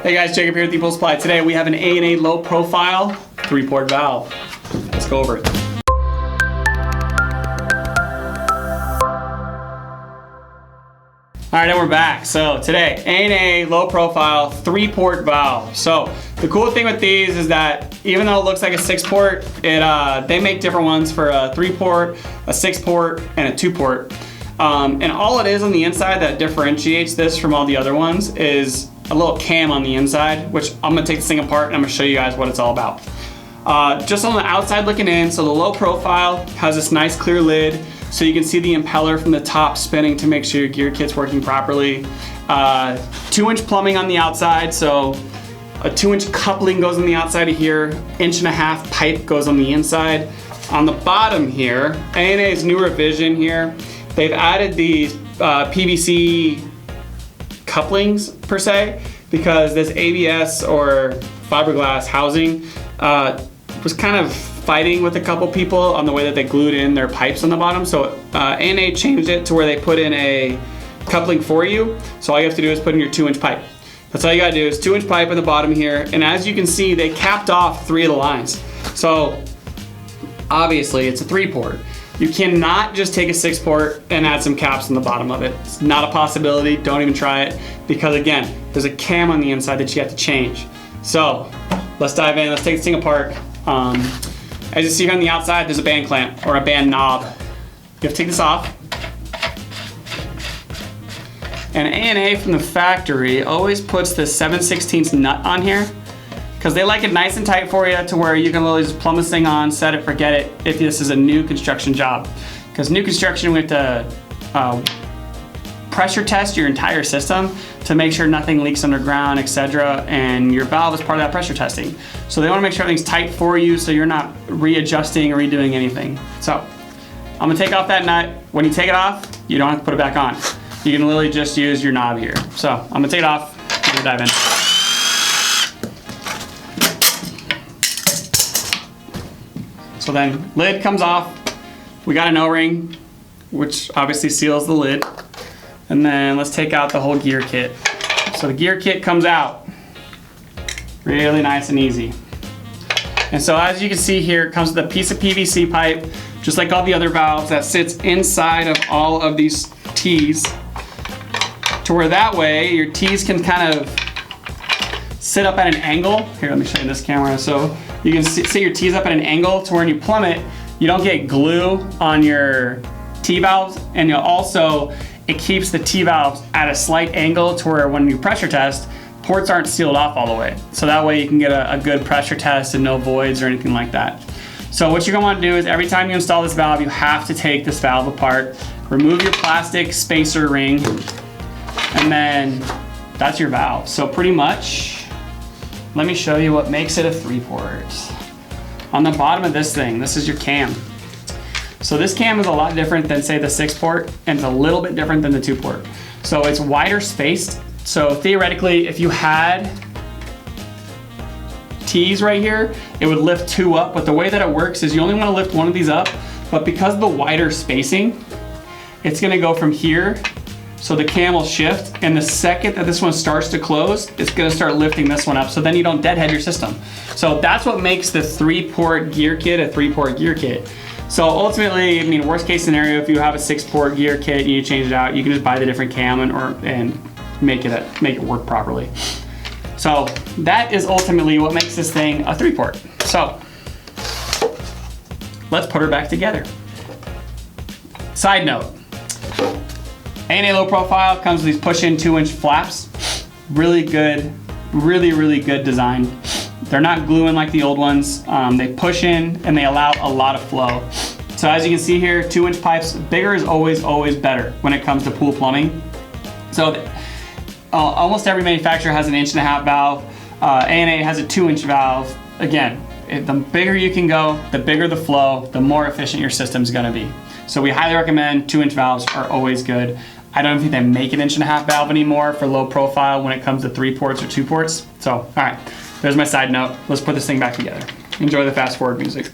Hey guys, Jacob here with ePoolSupply. Today we have an A&A low profile 3-port valve. Let's go over it. Alright, and we're back. So today, A&A low profile 3-port valve. So the cool thing with these is that even though it looks like a 6-port, they make different ones for a 3-port, a 6-port, and a 2-port. And all it is on the inside that differentiates this from all the other ones is a little cam on the inside, which I'm gonna take this thing apart and I'm gonna show you guys what it's all about. Just on the outside looking in, so the low profile has this nice clear lid so you can see the impeller from the top spinning to make sure your gear kit's working properly. 2-inch plumbing on the outside, so a 2-inch coupling goes on the outside of here, 1.5 inch pipe goes on the inside. On the bottom here, A&A's new revision here, they've added these PVC couplings per se, because this ABS or fiberglass housing was kind of fighting with a couple people on the way that they glued in their pipes on the bottom. So A&A changed it to where they put in a coupling for you. So all you have to do is put in your 2-inch pipe. That's all you gotta do is 2-inch pipe in the bottom here. And as you can see, they capped off 3 of the lines. So obviously it's a 3-port. You cannot just take a 6-port and add some caps on the bottom of it. It's not a possibility, don't even try it, because again, there's a cam on the inside that you have to change. So let's dive in, let's take this thing apart. As you see here on the outside, there's a band clamp or a band knob. You have to take this off. And A&A from the factory always puts the 7/16 nut on here, because they like it nice and tight for you to where you can literally just plumb this thing on, set it, forget it, if this is a new construction job. Because new construction, we have to pressure test your entire system to make sure nothing leaks underground, etc. And your valve is part of that pressure testing. So they want to make sure everything's tight for you so you're not readjusting or redoing anything. So I'm gonna take off that nut. When you take it off, you don't have to put it back on. You can literally just use your knob here. So I'm gonna take it off, we'll dive in. So then lid comes off. We got an O-ring, which obviously seals the lid. And then let's take out the whole gear kit. So the gear kit comes out really nice and easy. And so as you can see here, it comes with a piece of PVC pipe, just like all the other valves, that sits inside of all of these T's, to where that way your T's can kind of sit up at an angle. Here, let me show you this camera. So you can sit your T's up at an angle to where when you plumb it, you don't get glue on your T valves, and you'll also, it keeps the T valves at a slight angle to where when you pressure test, ports aren't sealed off all the way. So that way you can get a good pressure test and no voids or anything like that. So what you're gonna wanna do is every time you install this valve, you have to take this valve apart, remove your plastic spacer ring, and then that's your valve. So pretty much, let me show you what makes it a 3-port. On the bottom of this thing, this is your cam. So this cam is a lot different than say the 6-port, and it's a little bit different than the 2-port. So it's wider spaced. So theoretically, if you had T's right here, it would lift 2 up, but the way that it works is you only wanna lift 1 of these up, but because of the wider spacing, it's gonna go from here, so the cam will shift, and the second that this one starts to close, it's gonna start lifting this one up, so then you don't deadhead your system. So that's what makes the 3-port gear kit a 3-port gear kit. So ultimately, I mean, worst case scenario, if you have a 6-port gear kit and you change it out, you can just buy the different cam and make it work properly. So that is ultimately what makes this thing a 3-port. So let's put her back together. Side note, A&A low profile comes with these push-in 2-inch flaps. Really good, really good design. They're not gluing like the old ones. They push in and they allow a lot of flow. So as you can see here, 2-inch pipes, bigger is always better when it comes to pool plumbing. So almost every manufacturer has an 1.5 inch valve. A&A has a 2-inch valve. Again, the bigger you can go, the bigger the flow, the more efficient your system's gonna be. So we highly recommend 2-inch valves are always good. I don't think they make an 1.5 inch valve anymore for low profile when it comes to 3-ports or 2-ports. So, all right, there's my side note. Let's put this thing back together. Enjoy the fast forward music.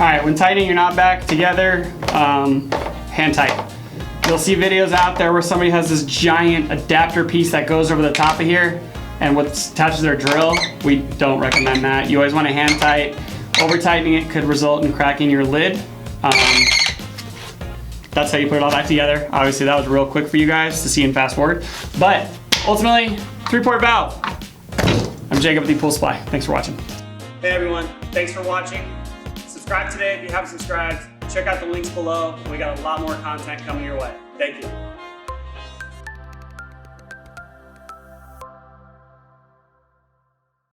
right, when tightening your knot back together, hand tight. You'll see videos out there where somebody has this giant adapter piece that goes over the top of here and what attaches their drill. We don't recommend that. You always want to hand tight. Over tightening it could result in cracking your lid. That's how you put it all back together. Obviously that was real quick for you guys to see and fast forward. But ultimately, 3-port valve. I'm Jacob with ePoolSupply. Thanks for watching. Hey everyone, thanks for watching. Subscribe today if you haven't subscribed. Check out the links below. We got a lot more content coming your way. Thank you.